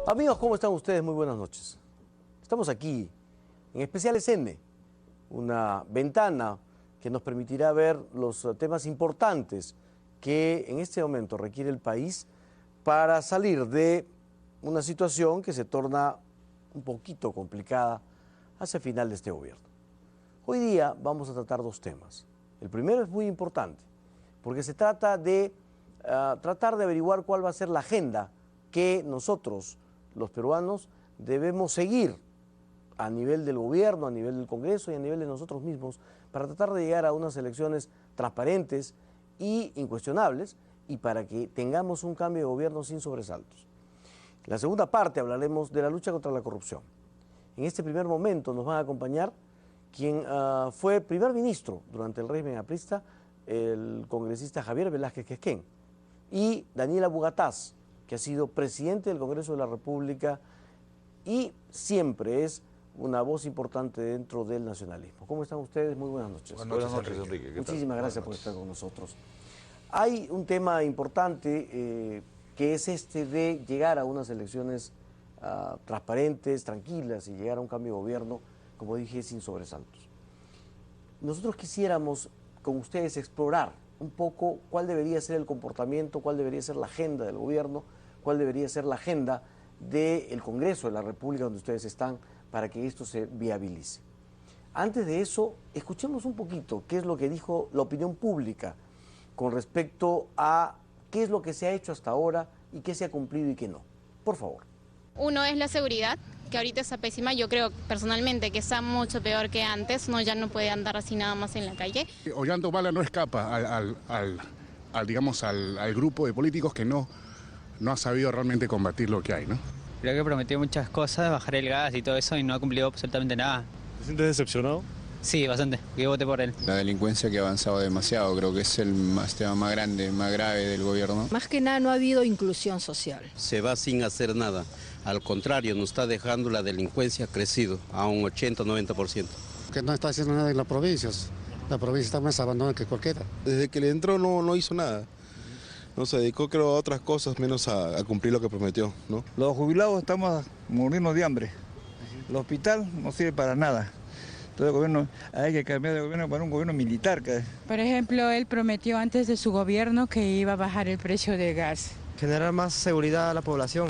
Amigos, ¿cómo están ustedes? Muy buenas noches. Estamos aquí en Especiales N, una ventana que nos permitirá ver los temas importantes que en este momento requiere el país para salir de una situación que se torna un poquito complicada hacia el final de este gobierno. Hoy día vamos a tratar dos temas. El primero es muy importante porque se trata de tratar de averiguar cuál va a ser la agenda que nosotros, los peruanos, debemos seguir a nivel del gobierno, a nivel del Congreso y a nivel de nosotros mismos para tratar de llegar a unas elecciones transparentes e incuestionables y para que tengamos un cambio de gobierno sin sobresaltos. En la segunda parte hablaremos de la lucha contra la corrupción. En este primer momento nos van a acompañar quien fue primer ministro durante el régimen aprista, el congresista Javier Velázquez Quesquén, y Daniela Bugatás, que ha sido presidente del Congreso de la República y siempre es una voz importante dentro del nacionalismo. ¿Cómo están ustedes? Muy buenas noches. Buenas noches, Enrique. Muchísimas gracias por estar con nosotros. Hay un tema importante que es este de llegar a unas elecciones transparentes, tranquilas y llegar a un cambio de gobierno, como dije, sin sobresaltos. Nosotros quisiéramos con ustedes explorar un poco cuál debería ser el comportamiento, cuál debería ser la agenda del gobierno, cuál debería ser la agenda del Congreso de la República donde ustedes están para que esto se viabilice. Antes de eso, escuchemos un poquito qué es lo que dijo la opinión pública con respecto a qué es lo que se ha hecho hasta ahora y qué se ha cumplido y qué no. Por favor. Uno es la seguridad, que ahorita está pésima. Yo creo personalmente que está mucho peor que antes. Uno ya no puede andar así nada más en la calle. Ollanta Humala no escapa al grupo de políticos que no ha sabido realmente combatir lo que hay, ¿no? Creo que prometió muchas cosas, bajar el gas y todo eso, y no ha cumplido absolutamente nada. ¿Te sientes decepcionado? Sí, bastante. Yo voté por él. La delincuencia que ha avanzado demasiado, creo que es el tema más grande, más grave del gobierno. Más que nada no ha habido inclusión social. Se va sin hacer nada. Al contrario, nos está dejando la delincuencia crecido a un 80-90%. Que no está haciendo nada en las provincias. La provincia está más abandonada que cualquiera. Desde que le entró no hizo nada. No se dedicó, creo, a otras cosas menos a cumplir lo que prometió, ¿no? Los jubilados estamos muriendo de hambre. El hospital no sirve para nada. Todo el gobierno, hay que cambiar de gobierno para un gobierno militar. Por ejemplo, él prometió antes de su gobierno que iba a bajar el precio del gas. Generar más seguridad a la población.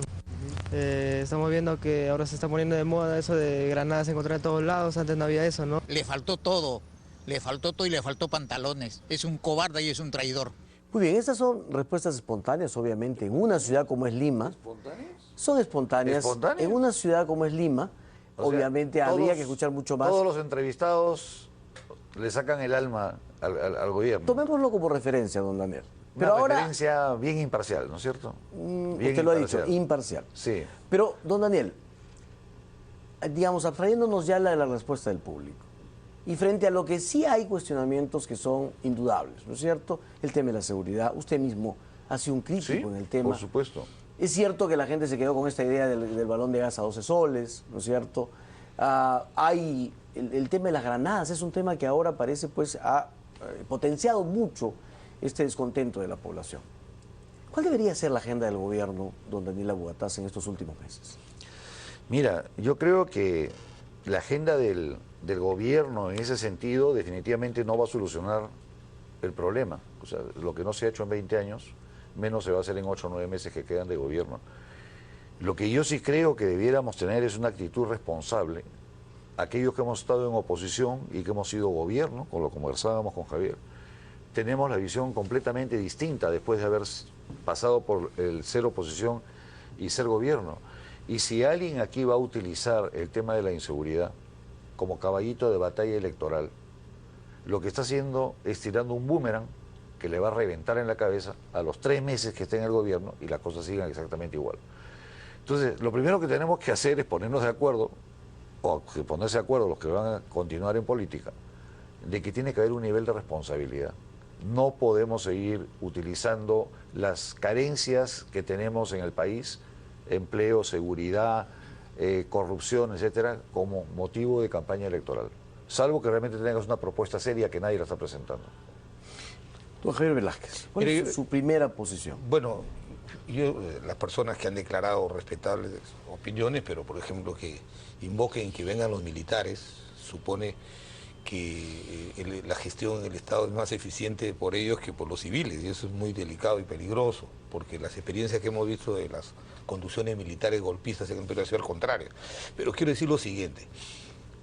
Estamos viendo que ahora se está poniendo de moda eso de granadas encontrar en todos lados, antes no había eso, ¿no? Le faltó todo y le faltó pantalones. Es un cobarde y es un traidor. Muy bien, estas son respuestas espontáneas, obviamente, en una ciudad como es Lima. ¿Espontáneas? Son espontáneas. En una ciudad como es Lima, obviamente habría que escuchar mucho más. Todos los entrevistados le sacan el alma al gobierno. Tomémoslo como referencia, don Daniel. Pero una referencia bien imparcial, ¿no es cierto? Usted lo ha dicho, imparcial. Sí. Pero, don Daniel, digamos, abstrayéndonos ya de la respuesta del público, y frente a lo que sí hay cuestionamientos que son indudables, ¿no es cierto? El tema de la seguridad, usted mismo ha sido un crítico en el tema. Por supuesto. Es cierto que la gente se quedó con esta idea del balón de gas a 12 soles, ¿no es cierto? Hay el tema de las granadas, es un tema que ahora parece pues ha potenciado mucho este descontento de la población. ¿Cuál debería ser la agenda del gobierno, don Daniela Bugatás, en estos últimos meses? Mira, yo creo que la agenda del gobierno en ese sentido definitivamente no va a solucionar el problema. O sea, lo que no se ha hecho en 20 años, menos se va a hacer en 8 o 9 meses que quedan de gobierno. Lo que yo sí creo que debiéramos tener es una actitud responsable. Aquellos que hemos estado en oposición y que hemos sido gobierno, con lo que conversábamos con Javier, tenemos la visión completamente distinta después de haber pasado por el ser oposición y ser gobierno. Y si alguien aquí va a utilizar el tema de la inseguridad como caballito de batalla electoral, lo que está haciendo es tirando un boomerang que le va a reventar en la cabeza a los 3 meses que esté en el gobierno y las cosas sigan exactamente igual. Entonces, lo primero que tenemos que hacer es ponernos de acuerdo, o ponerse de acuerdo los que van a continuar en política, de que tiene que haber un nivel de responsabilidad. No podemos seguir utilizando las carencias que tenemos en el país, empleo, seguridad, corrupción, etcétera, como motivo de campaña electoral. Salvo que realmente tengas una propuesta seria que nadie la está presentando. Don Javier Velázquez, ¿cuál es su primera posición? Bueno, las personas que han declarado respetables opiniones, pero por ejemplo que invoquen que vengan los militares, supone que la gestión del Estado es más eficiente por ellos que por los civiles, y eso es muy delicado y peligroso, porque las experiencias que hemos visto de las conducciones militares golpistas en el Perú ha sido al contrario. Pero quiero decir lo siguiente,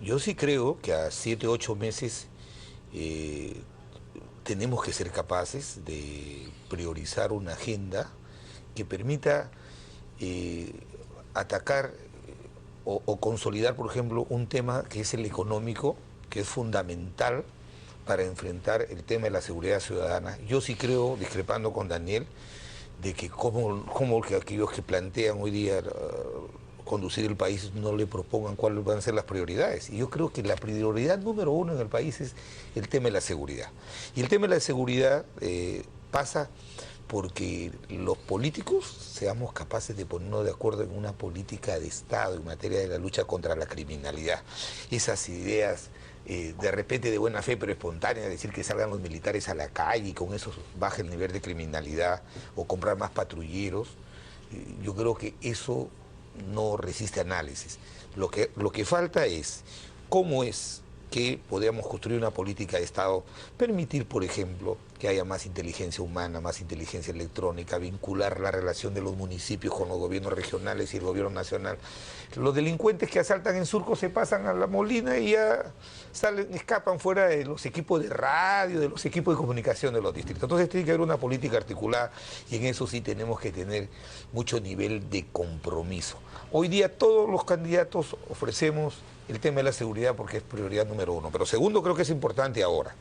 yo sí creo que a 7, 8 meses tenemos que ser capaces de priorizar una agenda que permita atacar o consolidar, por ejemplo, un tema que es el económico, que es fundamental para enfrentar el tema de la seguridad ciudadana. Yo sí creo, discrepando con Daniel, de que como que aquellos que plantean hoy día conducir el país no le propongan cuáles van a ser las prioridades. Y yo creo que la prioridad número 1 en el país es el tema de la seguridad. Y el tema de la seguridad pasa porque los políticos seamos capaces de ponernos de acuerdo en una política de Estado en materia de la lucha contra la criminalidad. Esas ideas de repente de buena fe pero espontánea, decir que salgan los militares a la calle y con eso baje el nivel de criminalidad o comprar más patrulleros, yo creo que eso no resiste análisis. Lo que falta es cómo es que podamos construir una política de Estado, permitir, por ejemplo, que haya más inteligencia humana, más inteligencia electrónica, vincular la relación de los municipios con los gobiernos regionales y el gobierno nacional. Los delincuentes que asaltan en Surco se pasan a La Molina y ya escapan fuera de los equipos de radio, de los equipos de comunicación de los distritos. Entonces tiene que haber una política articulada y en eso sí tenemos que tener mucho nivel de compromiso. Hoy día todos los candidatos ofrecemos el tema de la seguridad porque es prioridad número 1. Pero segundo, creo que es importante ahora.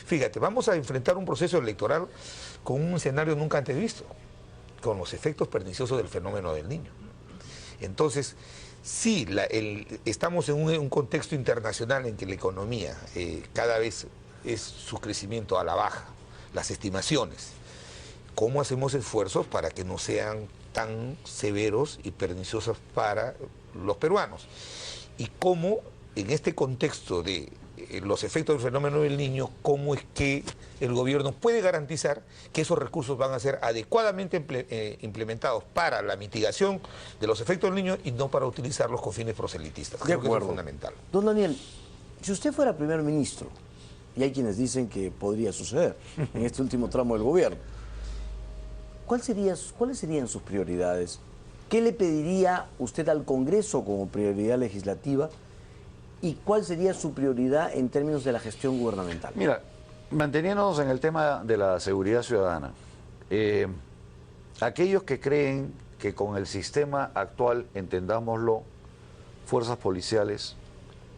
Fíjate, vamos a enfrentar un proceso electoral con un escenario nunca antes visto, con los efectos perniciosos del fenómeno del Niño. Entonces, sí, estamos en un contexto internacional en que la economía cada vez es su crecimiento a la baja, las estimaciones. ¿Cómo hacemos esfuerzos para que no sean tan severos y perniciosos para los peruanos? Y cómo, en este contexto de los efectos del fenómeno del Niño, cómo es que el gobierno puede garantizar que esos recursos van a ser adecuadamente implementados para la mitigación de los efectos del Niño y no para utilizarlos con fines proselitistas. Creo que eso es fundamental. Don Daniel, si usted fuera primer ministro, y hay quienes dicen que podría suceder en este último tramo del gobierno, ¿cuáles serían sus prioridades? ¿Qué le pediría usted al Congreso como prioridad legislativa? ¿Y cuál sería su prioridad en términos de la gestión gubernamental? Mira, manteniéndonos en el tema de la seguridad ciudadana, aquellos que creen que con el sistema actual, entendámoslo, fuerzas policiales,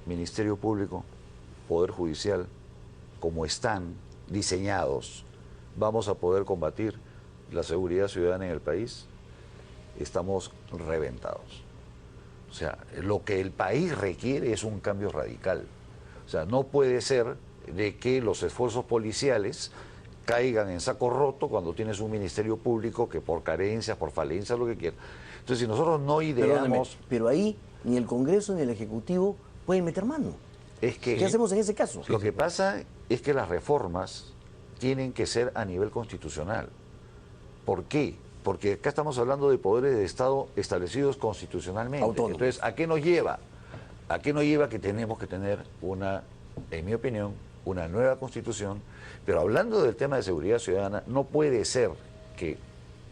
Ministerio Público, Poder Judicial, como están diseñados, vamos a poder combatir la seguridad ciudadana en el país, estamos reventados. O sea, lo que el país requiere es un cambio radical. O sea, no puede ser de que los esfuerzos policiales caigan en saco roto cuando tienes un ministerio público que por carencias, por falencias, lo que quiera. Entonces, si nosotros no ideamos... Pero ahí ni el Congreso ni el Ejecutivo pueden meter mano. ¿Qué hacemos en ese caso? Lo que pasa es que las reformas tienen que ser a nivel constitucional. ¿Por qué? Porque acá estamos hablando de poderes de Estado establecidos constitucionalmente. Autónomos. Entonces, ¿a qué nos lleva? ¿A qué nos lleva que tenemos que tener en mi opinión, una nueva constitución? Pero hablando del tema de seguridad ciudadana, no puede ser que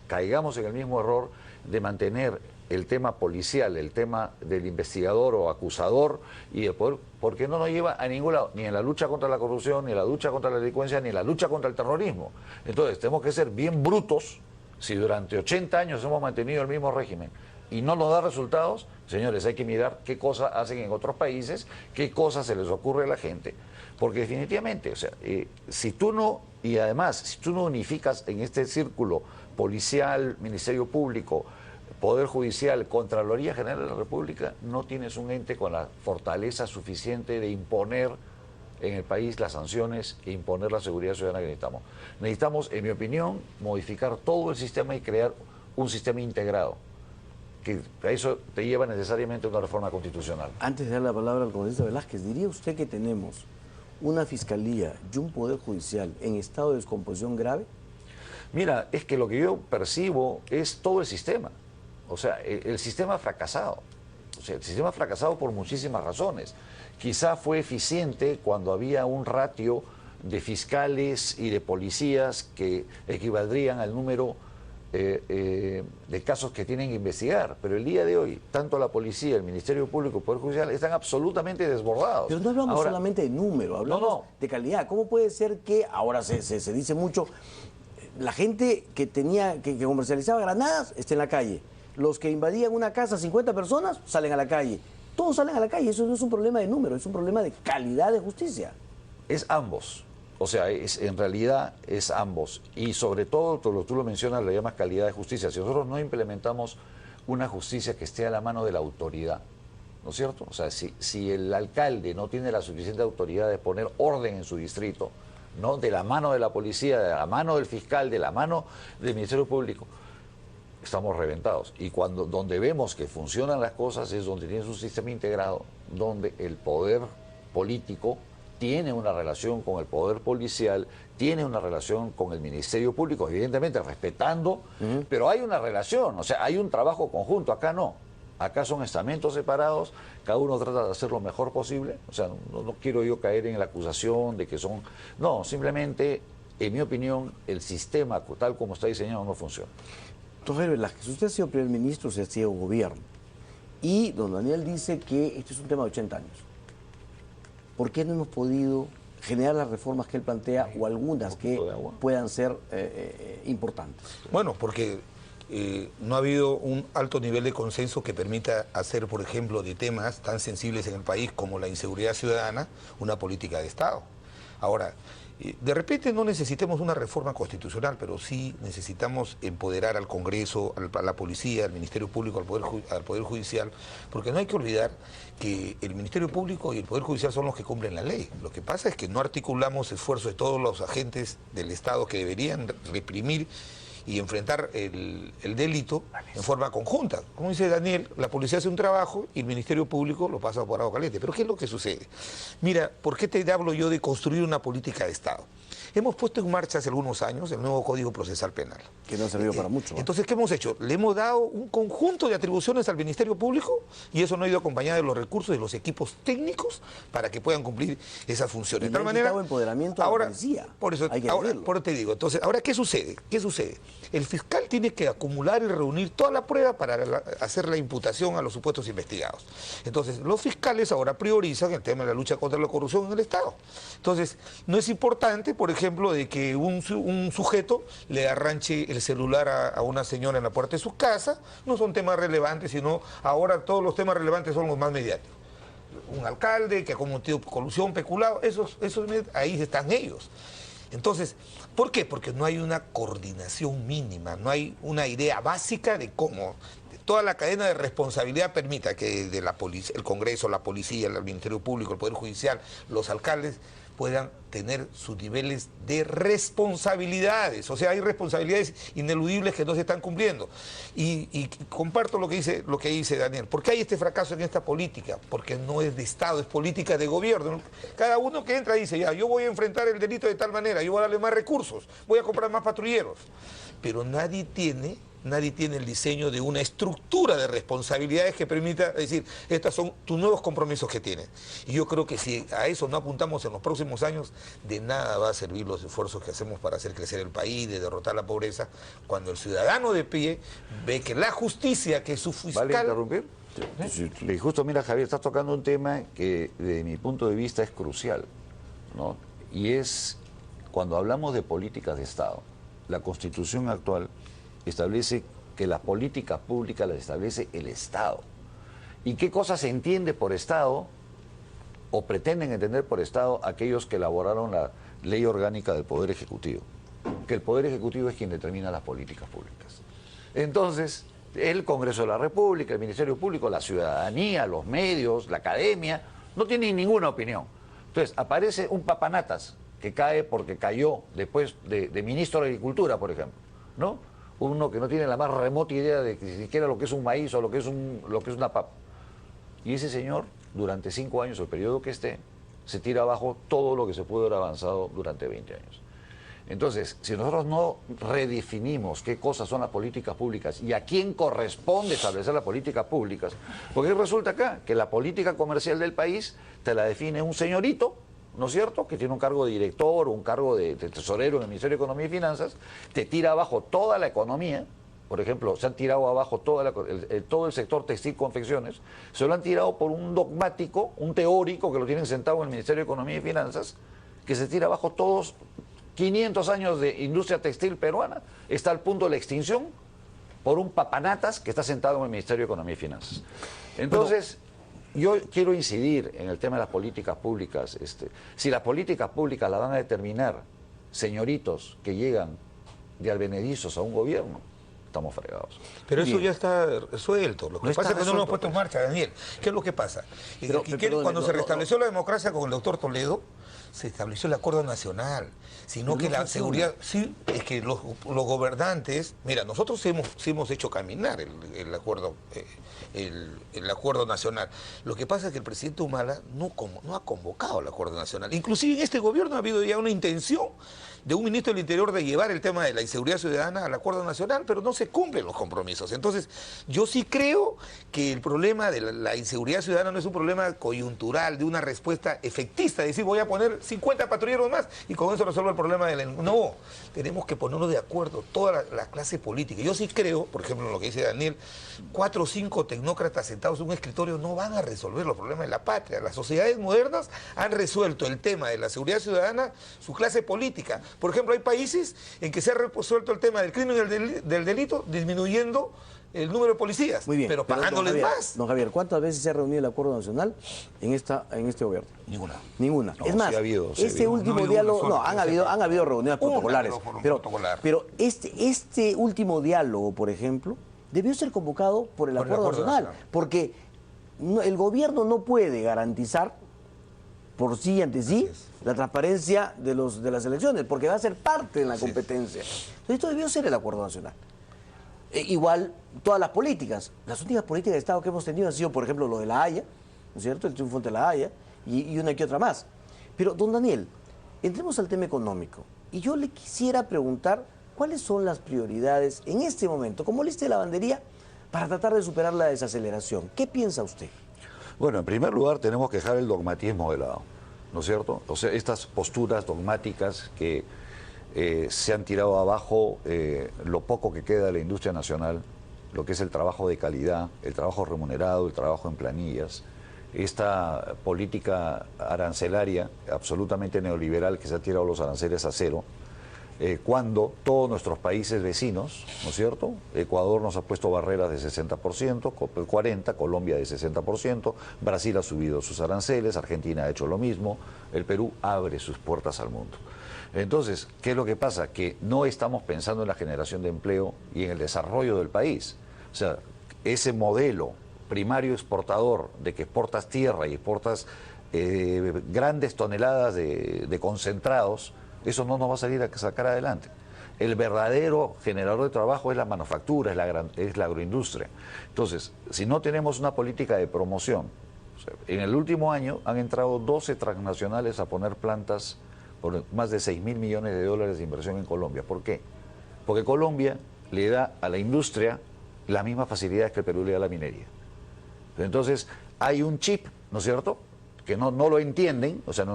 caigamos en el mismo error de mantener el tema policial, el tema del investigador o acusador y el poder, porque no nos lleva a ningún lado, ni en la lucha contra la corrupción, ni en la lucha contra la delincuencia, ni en la lucha contra el terrorismo. Entonces, tenemos que ser bien brutos. Si durante 80 años hemos mantenido el mismo régimen y no nos da resultados, señores, hay que mirar qué cosas hacen en otros países, qué cosas se les ocurre a la gente. Porque definitivamente, o sea, si tú no unificas en este círculo policial, Ministerio Público, Poder Judicial, Contraloría General de la República, no tienes un ente con la fortaleza suficiente de imponer en el país las sanciones e imponer la seguridad ciudadana que necesitamos. Necesitamos, en mi opinión, modificar todo el sistema y crear un sistema integrado, que a eso te lleva necesariamente una reforma constitucional. Antes de dar la palabra al congresista Velázquez, ¿diría usted que tenemos una fiscalía y un poder judicial en estado de descomposición grave? Mira, es que lo que yo percibo es todo el sistema. O sea, el sistema ha fracasado. O sea, el sistema ha fracasado por muchísimas razones. Quizá fue eficiente cuando había un ratio de fiscales y de policías que equivaldrían al número de casos que tienen que investigar. Pero el día de hoy, tanto la policía, el Ministerio Público y el Poder Judicial están absolutamente desbordados. Pero no hablamos ahora, solamente de número, hablamos de calidad. ¿Cómo puede ser que ahora se dice mucho, la gente que comercializaba granadas está en la calle? Los que invadían una casa, 50 personas, salen a la calle. Todos salen a la calle. Eso no es un problema de número, es un problema de calidad de justicia. Es ambos. O sea, en realidad es ambos. Y sobre todo, tú lo mencionas, le llamas calidad de justicia. Si nosotros no implementamos una justicia que esté a la mano de la autoridad, ¿no es cierto? O sea, si el alcalde no tiene la suficiente autoridad de poner orden en su distrito, ¿no? De la mano de la policía, de la mano del fiscal, de la mano del Ministerio Público, estamos reventados. Y donde vemos que funcionan las cosas es donde tienes un sistema integrado, donde el poder político tiene una relación con el poder policial, tiene una relación con el Ministerio Público, evidentemente respetando, pero hay una relación, o sea, hay un trabajo conjunto. Acá no. Acá son estamentos separados, cada uno trata de hacer lo mejor posible. O sea, no quiero yo caer en la acusación de que son... No, simplemente, en mi opinión, el sistema tal como está diseñado no funciona. Doctor Javier Velázquez, usted ha sido primer ministro, usted ha sido gobierno. Y don Daniel dice que este es un tema de 80 años. ¿Por qué no hemos podido generar las reformas que él plantea o algunas que puedan ser importantes? Bueno, porque no ha habido un alto nivel de consenso que permita hacer, por ejemplo, de temas tan sensibles en el país como la inseguridad ciudadana, una política de Estado. Ahora, de repente no necesitemos una reforma constitucional, pero sí necesitamos empoderar al Congreso, a la policía, al Ministerio Público, al Poder Judicial, porque no hay que olvidar que el Ministerio Público y el Poder Judicial son los que cumplen la ley. Lo que pasa es que no articulamos esfuerzos de todos los agentes del Estado que deberían reprimir y enfrentar el delito en forma conjunta. Como dice Daniel, la policía hace un trabajo y el Ministerio Público lo pasa por agua caliente. Pero ¿qué es lo que sucede? Mira, ¿por qué te hablo yo de construir una política de Estado? Hemos puesto en marcha hace algunos años el nuevo Código Procesal Penal. Que no ha servido para mucho. Entonces, ¿qué hemos hecho? Le hemos dado un conjunto de atribuciones al Ministerio Público y eso no ha ido acompañado de los recursos y los equipos técnicos para que puedan cumplir esas funciones. De tal manera, empoderamiento a la policía. Por eso, por eso te digo. Entonces, ahora, ¿qué sucede? ¿Qué sucede? El fiscal tiene que acumular y reunir toda la prueba para hacer la imputación a los supuestos investigados. Entonces, los fiscales ahora priorizan el tema de la lucha contra la corrupción en el Estado. Entonces, no es importante, por ejemplo, de que un sujeto le arranche el celular a una señora en la puerta de su casa. No son temas relevantes, sino ahora todos los temas relevantes son los más mediáticos. Un alcalde que ha cometido colusión, peculado, ahí están ellos. Entonces, ¿por qué? Porque no hay una coordinación mínima, no hay una idea básica de cómo toda la cadena de responsabilidad permita que de la policía, el Congreso, la policía, el Ministerio Público, el Poder Judicial, los alcaldes puedan tener sus niveles de responsabilidades. O sea, hay responsabilidades ineludibles que no se están cumpliendo. Y comparto lo que dice Daniel. ¿Por qué hay este fracaso en esta política? Porque no es de Estado, es política de gobierno. Cada uno que entra dice, ya, yo voy a enfrentar el delito de tal manera, yo voy a darle más recursos, voy a comprar más patrulleros. Pero nadie tiene el diseño de una estructura de responsabilidades que permita decir, estos son tus nuevos compromisos que tienes. Y yo creo que si a eso no apuntamos en los próximos años, de nada va a servir los esfuerzos que hacemos para hacer crecer el país, de derrotar la pobreza, cuando el ciudadano de pie ve que la justicia, que su fiscal... ¿Vale interrumpir? Sí, justo, mira, Javier, estás tocando un tema que desde mi punto de vista es crucial, ¿no? Y es, cuando hablamos de políticas de Estado, la Constitución actual establece que las políticas públicas las establece el Estado. ¿Y qué cosas se entiende por Estado o pretenden entender por Estado aquellos que elaboraron la ley orgánica del Poder Ejecutivo? Que el Poder Ejecutivo es quien determina las políticas públicas. Entonces, el Congreso de la República, el Ministerio Público, la ciudadanía, los medios, la academia, no tienen ninguna opinión. Entonces, aparece un papanatas que cae porque cayó después de ministro de Agricultura, por ejemplo, ¿no? Uno que no tiene la más remota idea de que siquiera lo que es un maíz o lo que es una papa. Y ese señor, durante 5 años, el periodo que esté, se tira abajo todo lo que se pudo haber avanzado durante 20 años. Entonces, si nosotros no redefinimos qué cosas son las políticas públicas y a quién corresponde establecer las políticas públicas, porque resulta acá que la política comercial del país te la define un señorito, ¿no es cierto?, que tiene un cargo de director o un cargo de tesorero en el Ministerio de Economía y Finanzas, te tira abajo toda la economía. Por ejemplo, se han tirado abajo todo el sector textil confecciones, se lo han tirado por un dogmático, un teórico que lo tienen sentado en el Ministerio de Economía y Finanzas, que se tira abajo todos 500 años de industria textil peruana, está al punto de la extinción por un papanatas que está sentado en el Ministerio de Economía y Finanzas. Entonces, yo quiero incidir en el tema de las políticas públicas. Si las políticas públicas las van a determinar señoritos que llegan de advenedizos a un gobierno, estamos fregados. Pero eso ya está resuelto. Lo que pasa es que no lo hemos puesto en marcha, Daniel. ¿Qué es lo que pasa? Cuando se restableció la democracia con el doctor Toledo, se estableció el acuerdo nacional, sino que la seguridad, sí, es que los gobernantes, mira, nosotros hemos hecho caminar el acuerdo nacional. Lo que pasa es que el presidente Humala no ha convocado el acuerdo nacional. Inclusive en este gobierno ha habido ya una intención de un ministro del Interior de llevar el tema de la inseguridad ciudadana al acuerdo nacional, pero no se cumplen los compromisos. Entonces, yo sí creo que el problema de la inseguridad ciudadana no es un problema coyuntural, de una respuesta efectista, decir voy a poner 50 patrulleros más y con eso resuelvo el problema de la... No, tenemos que ponernos de acuerdo toda la clase política. Yo sí creo, por ejemplo, en lo que dice Daniel, 4 o 5 tecnócratas sentados en un escritorio no van a resolver los problemas de la patria. Las sociedades modernas han resuelto el tema de la seguridad ciudadana, su clase política. Por ejemplo, hay países en que se ha resuelto el tema del crimen y del delito disminuyendo el número de policías, muy bien, pero pagándoles más. Don Javier, ¿cuántas veces se ha reunido el acuerdo nacional en este gobierno? Ninguna. Ninguna. No, es más, sí último diálogo, han habido reuniones protocolares, pero este último diálogo, por ejemplo, debió ser convocado por el acuerdo nacional, porque el gobierno no puede garantizar por sí y ante sí la transparencia de las elecciones, porque va a ser parte de la competencia. Entonces, esto debió ser el acuerdo nacional. Igual todas las políticas. Las únicas políticas de Estado que hemos tenido han sido, por ejemplo, lo de la Haya, ¿no es cierto?, el triunfo ante la Haya, y una que otra más. Pero, don Daniel, entremos al tema económico. Y yo le quisiera preguntar cuáles son las prioridades en este momento, como lista de lavandería, para tratar de superar la desaceleración. ¿Qué piensa usted? Bueno, en primer lugar tenemos que dejar el dogmatismo de lado, ¿no es cierto? O sea, estas posturas dogmáticas que se han tirado abajo lo poco que queda de la industria nacional, lo que es el trabajo de calidad, el trabajo remunerado, el trabajo en planillas, esta política arancelaria absolutamente neoliberal que se ha tirado los aranceles a cero, cuando todos nuestros países vecinos, ¿no es cierto? Ecuador nos ha puesto barreras de 60%, 40%, Colombia de 60%, Brasil ha subido sus aranceles, Argentina ha hecho lo mismo, el Perú abre sus puertas al mundo. Entonces, ¿qué es lo que pasa? Que no estamos pensando en la generación de empleo y en el desarrollo del país. O sea, ese modelo primario exportador de que exportas tierra y exportas grandes toneladas de concentrados, eso no nos va a salir a sacar adelante. El verdadero generador de trabajo es la manufactura, es la agroindustria. Entonces, si no tenemos una política de promoción, o sea, en el último año han entrado 12 transnacionales a poner plantas por más de 6.000 millones de dólares de inversión en Colombia. ¿Por qué? Porque Colombia le da a la industria las mismas facilidades que el Perú le da a la minería. Entonces, hay un chip, ¿no es cierto?, que no lo entienden, o sea,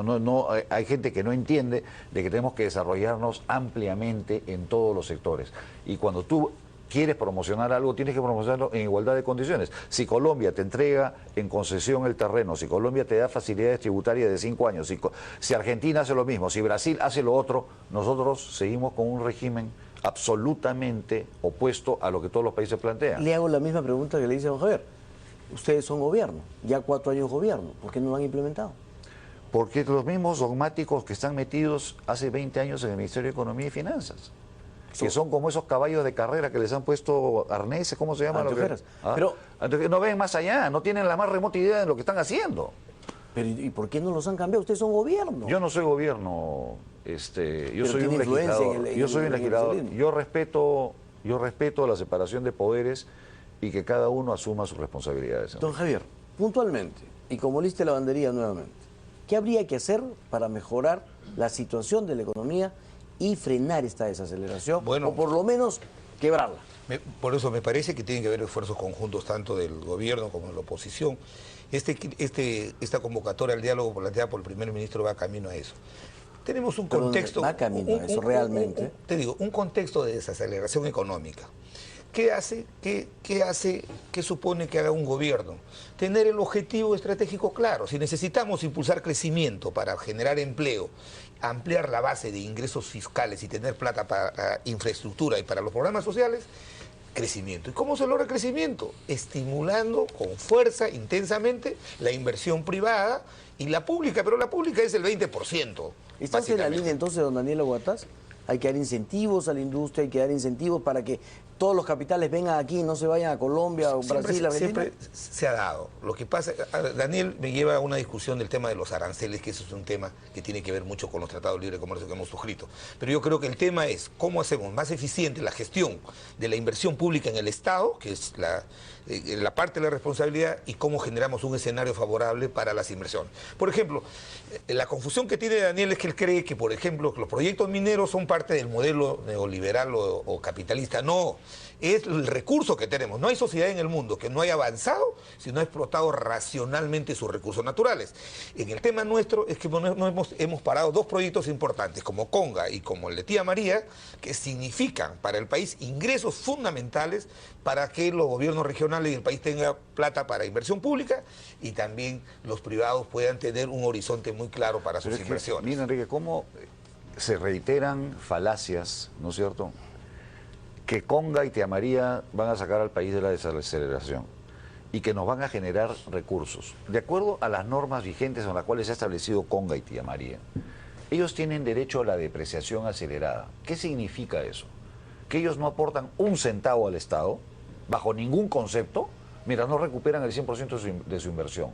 hay gente que no entiende de que tenemos que desarrollarnos ampliamente en todos los sectores. Y cuando tú quieres promocionar algo, tienes que promocionarlo en igualdad de condiciones. Si Colombia te entrega en concesión el terreno, si Colombia te da facilidades tributarias de 5 años, si Argentina hace lo mismo, si Brasil hace lo otro, nosotros seguimos con un régimen absolutamente opuesto a lo que todos los países plantean. Le hago la misma pregunta que le hice a don Javier. Ustedes son gobierno, ya 4 años gobierno, ¿por qué no lo han implementado? Porque los mismos dogmáticos que están metidos hace 20 años en el Ministerio de Economía y Finanzas, que son como esos caballos de carrera que les han puesto arneses, ¿cómo se llaman? Pero no ven más allá, no tienen la más remota idea de lo que están haciendo. Pero ¿y por qué no los han cambiado? Ustedes son gobierno. Yo no soy gobierno, yo soy un legislador. Yo soy un legislador. Yo respeto la separación de poderes y que cada uno asuma sus responsabilidades. Don Javier, puntualmente, y como lista de lavandería nuevamente, ¿qué habría que hacer para mejorar la situación de la economía y frenar esta desaceleración, Bueno, o por lo menos quebrarla. Por eso me parece que tienen que haber esfuerzos conjuntos tanto del gobierno como de la oposición. Esta convocatoria al diálogo planteada por el primer ministro va camino a eso. Tenemos un contexto... Va camino a eso realmente. Te digo, un contexto de desaceleración económica. ¿Qué supone que haga un gobierno? Tener el objetivo estratégico claro. Si necesitamos impulsar crecimiento para generar empleo, ampliar la base de ingresos fiscales y tener plata para infraestructura y para los programas sociales, crecimiento. ¿Y cómo se logra crecimiento? Estimulando con fuerza, intensamente, la inversión privada y la pública, pero la pública es el 20%. ¿Estás en la línea entonces, don Daniel Aguataz? Hay que dar incentivos a la industria, hay que dar incentivos para que todos los capitales vengan aquí y no se vayan a Colombia o Brasil, Argentina. Siempre se ha dado. Lo que pasa, Daniel me lleva a una discusión del tema de los aranceles, que eso es un tema que tiene que ver mucho con los tratados de libre comercio que hemos suscrito. Pero yo creo que el tema es cómo hacemos más eficiente la gestión de la inversión pública en el Estado, que es la parte de la responsabilidad, y cómo generamos un escenario favorable para las inversiones. Por ejemplo, la confusión que tiene Daniel es que él cree que, por ejemplo, los proyectos mineros son parte del modelo neoliberal o capitalista. No, es el recurso que tenemos. No hay sociedad en el mundo que no haya avanzado si no ha explotado racionalmente sus recursos naturales. En el tema nuestro es que hemos parado dos proyectos importantes, como Conga y como el de Tía María, que significan para el país ingresos fundamentales para que los gobiernos regionales y el país tengan plata para inversión pública y también los privados puedan tener un horizonte muy claro para sus inversiones. Mira, Enrique, cómo se reiteran falacias, ¿no es cierto?, que Conga y Tía María van a sacar al país de la desaceleración y que nos van a generar recursos. De acuerdo a las normas vigentes en las cuales se ha establecido Conga y Tía María, ellos tienen derecho a la depreciación acelerada. ¿Qué significa eso? Que ellos no aportan un centavo al Estado, bajo ningún concepto, mientras no recuperan el 100% de su inversión.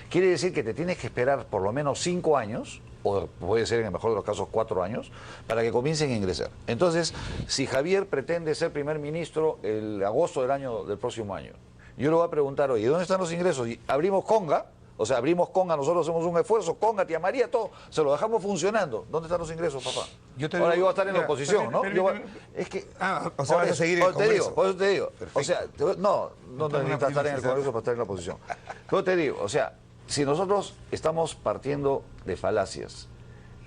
Quiere decir que te tienes que esperar por lo menos 5 años, o puede ser en el mejor de los casos 4 años, para que comiencen a ingresar. Entonces, si Javier pretende ser primer ministro el agosto del próximo año, yo le voy a preguntar, oye, ¿dónde están los ingresos? Y abrimos Conga, o sea, abrimos Conga, nosotros hacemos un esfuerzo, Conga, Tía María, todo, se lo dejamos funcionando. ¿Dónde están los ingresos, papá? Ahora yo voy a estar en la oposición, ¿no? Es que... o sea, vas a seguir en el Congreso. Por eso te digo. O sea, no necesitas estar en el Congreso para estar en la oposición. Yo te digo, o sea, si nosotros estamos partiendo de falacias,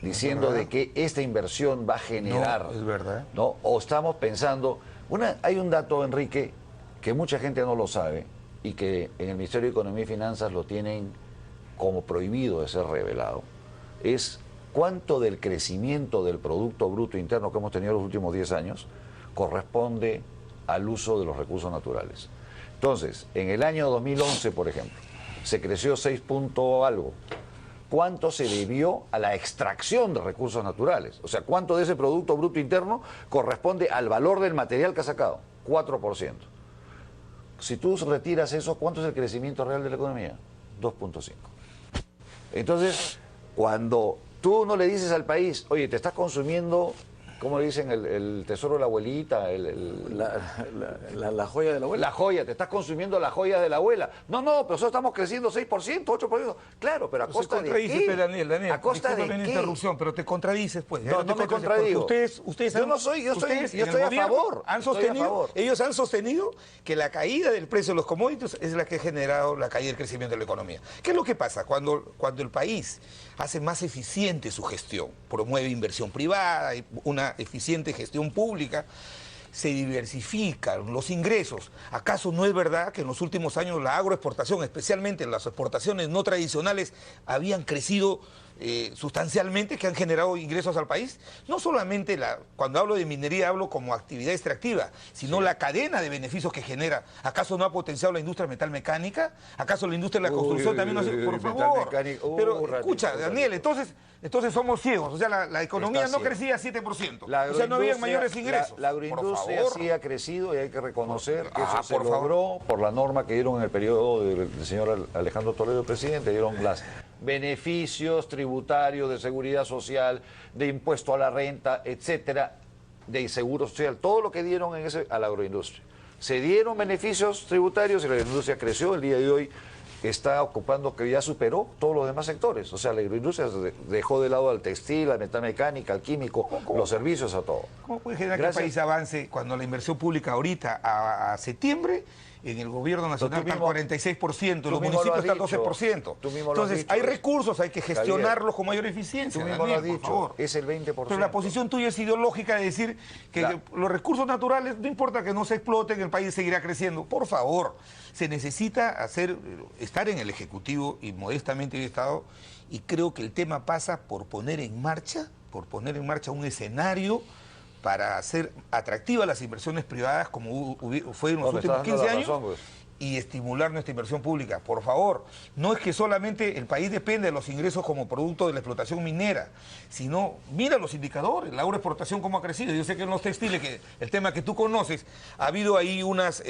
diciendo de que esta inversión va a generar... No, es verdad. ¿No? O estamos pensando... Hay un dato, Enrique, que mucha gente no lo sabe y que en el Ministerio de Economía y Finanzas lo tienen como prohibido de ser revelado. Es cuánto del crecimiento del Producto Bruto Interno que hemos tenido los últimos 10 años corresponde al uso de los recursos naturales. Entonces, en el año 2011, por ejemplo, se creció 6 punto algo. ¿Cuánto se debió a la extracción de recursos naturales? O sea, ¿cuánto de ese Producto Bruto Interno corresponde al valor del material que ha sacado? 4%. Si tú retiras eso, ¿cuánto es el crecimiento real de la economía? 2.5. Entonces, cuando tú no le dices al país, oye, te estás consumiendo, ¿cómo le dicen? El tesoro de la abuelita, la joya de la abuela. La joya, te estás consumiendo la joya de la abuela. No, pero nosotros estamos creciendo 6%, 8%. Claro, pero a costa de qué. Daniel, ¿A costa de qué? Interrupción, pero te contradices, pues. No me contradigo. Ustedes yo estoy a favor. Ellos han sostenido que la caída del precio de los commodities es la que ha generado la caída del crecimiento de la economía. ¿Qué es lo que pasa? Cuando el país hace más eficiente su gestión, promueve inversión privada, una eficiente gestión pública, se diversifican los ingresos. ¿Acaso no es verdad que en los últimos años la agroexportación, especialmente las exportaciones no tradicionales, habían crecido sustancialmente, que han generado ingresos al país? No solamente, cuando hablo de minería hablo como actividad extractiva, sino la cadena de beneficios que genera. ¿Acaso no ha potenciado la industria metalmecánica? ¿Acaso la industria de la construcción también no hace? Por favor. Pero escucha, Daniel, entonces somos ciegos. O sea, la economía no crecía 7%. O sea, no había mayores ingresos. La agroindustria sí ha crecido y hay que reconocer que eso se logró por la norma que dieron en el periodo del señor Alejandro Toledo, presidente. Dieron las beneficios tributarios, de seguridad social, de impuesto a la renta, etcétera, de seguro social, todo lo que dieron a la agroindustria. Se dieron beneficios tributarios y la industria creció. El día de hoy está ocupando, que ya superó todos los demás sectores. O sea, la agroindustria dejó de lado al textil, al metalmecánica, al químico, los servicios, a todo. ¿Cómo puede generar que el país avance cuando la inversión pública ahorita a septiembre en el gobierno nacional está al 46%, los municipios están al 12%? Entonces, hay recursos, hay que gestionarlos con mayor eficiencia. Tú mismo lo has dicho, es el 20%. Pero la posición tuya es ideológica de decir que los recursos naturales, no importa que no se exploten, el país seguirá creciendo. Por favor, se necesita estar en el Ejecutivo, y modestamente he estado, y creo que el tema pasa por poner en marcha un escenario para hacer atractivas las inversiones privadas como fue en los últimos 15 años y estimular nuestra inversión pública. Por favor, no es que solamente el país depende de los ingresos como producto de la explotación minera, sino mira los indicadores, la agroexportación cómo ha crecido. Yo sé que en los textiles, que el tema que tú conoces, ha habido ahí unas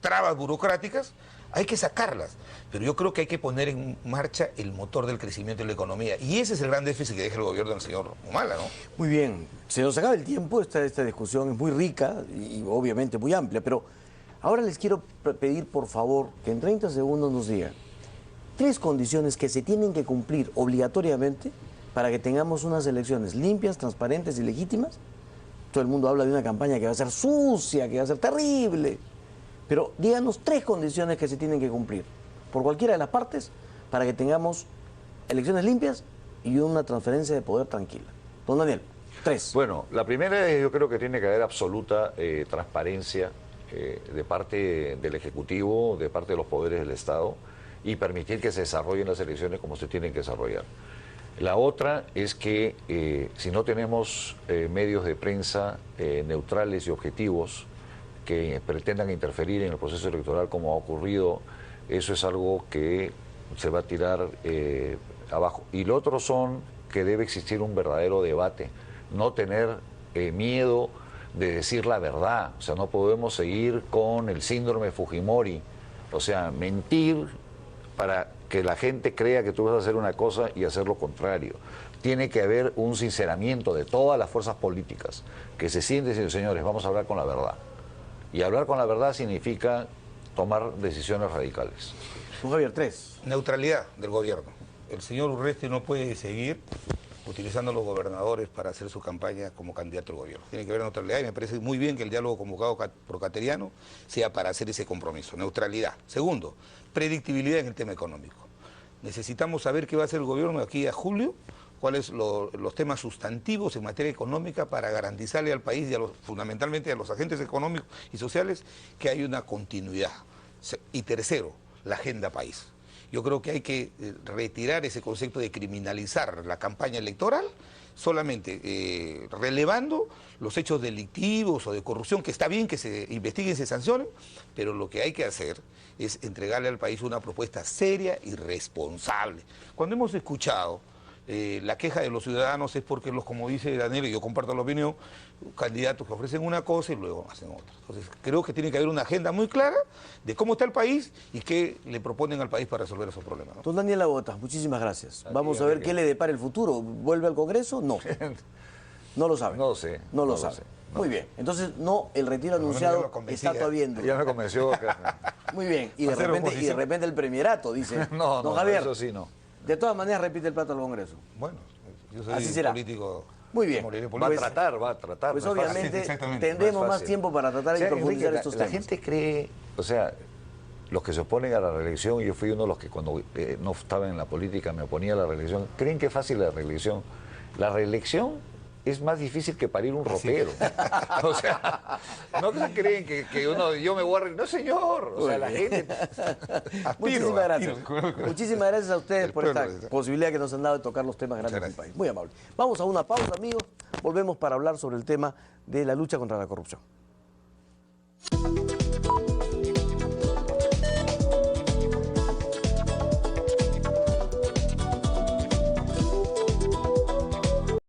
trabas burocráticas, hay que sacarlas, pero yo creo que hay que poner en marcha el motor del crecimiento de la economía, y ese es el gran déficit que deja el gobierno del señor Humala, ¿no? Muy bien, se nos acaba el tiempo, esta discusión es muy rica y obviamente muy amplia, pero ahora les quiero pedir por favor que en 30 segundos nos digan 3 condiciones que se tienen que cumplir obligatoriamente para que tengamos unas elecciones limpias, transparentes y legítimas. Todo el mundo habla de una campaña que va a ser sucia, que va a ser terrible. Pero díganos 3 condiciones que se tienen que cumplir por cualquiera de las partes para que tengamos elecciones limpias y una transferencia de poder tranquila. Don Daniel, 3. Bueno, la primera es, yo creo que tiene que haber absoluta transparencia de parte del Ejecutivo, de parte de los poderes del Estado, y permitir que se desarrollen las elecciones como se tienen que desarrollar. La otra es que si no tenemos medios de prensa neutrales y objetivos que pretendan interferir en el proceso electoral como ha ocurrido, eso es algo que se va a tirar abajo. Y lo otro son que debe existir un verdadero debate, no tener miedo de decir la verdad. O sea, no podemos seguir con el síndrome Fujimori, o sea, mentir para que la gente crea que tú vas a hacer una cosa y hacer lo contrario. Tiene que haber un sinceramiento de todas las fuerzas políticas, que se sienten y dicen, señores, vamos a hablar con la verdad. Y hablar con la verdad significa tomar decisiones radicales. Javier, 3. Neutralidad del gobierno. El señor Urresti no puede seguir utilizando a los gobernadores para hacer su campaña como candidato al gobierno. Tiene que haber neutralidad, y me parece muy bien que el diálogo convocado por Cateriano sea para hacer ese compromiso. Neutralidad. Segundo, predictibilidad en el tema económico. Necesitamos saber qué va a hacer el gobierno de aquí a julio, cuáles los temas sustantivos en materia económica para garantizarle al país y fundamentalmente a los agentes económicos y sociales que hay una continuidad. Y tercero, la agenda país. Yo creo que hay que retirar ese concepto de criminalizar la campaña electoral, solamente relevando los hechos delictivos o de corrupción, que está bien que se investiguen y se sancionen, pero lo que hay que hacer es entregarle al país una propuesta seria y responsable. Cuando hemos escuchado la queja de los ciudadanos es porque como dice Daniel, y yo comparto la opinión, candidatos que ofrecen una cosa y luego hacen otra. Entonces creo que tiene que haber una agenda muy clara de cómo está el país y qué le proponen al país para resolver esos problemas, ¿no? Don Daniel Agota, muchísimas gracias. Vamos a ver qué le depara el futuro. ¿Vuelve al Congreso? No. No lo sabe. No sé. No lo sabe. Muy bien. Entonces, no, el retiro anunciado está todavía en duda. Ya me convenció. Muy bien. Y de repente el premierato, dice. No, don Javier, eso sí no. De todas maneras repite el plato al Congreso. Bueno, yo soy así será. Político. Muy bien. Va a tratar. Pues obviamente tendremos más tiempo para tratar y profundizar estos temas. La gente cree, o sea, los que se oponen a la reelección, yo fui uno de los que cuando no estaba en la política me oponía a la reelección, creen que es fácil la reelección. La reelección es más difícil que parir un ropero. O sea, no creen que yo me voy a... No, señor. O sea, la gente... Muchísimas gracias. Muchísimas gracias a ustedes por esta posibilidad que nos han dado de tocar los temas grandes del país. Muy amable. Vamos a una pausa, amigos. Volvemos para hablar sobre el tema de la lucha contra la corrupción.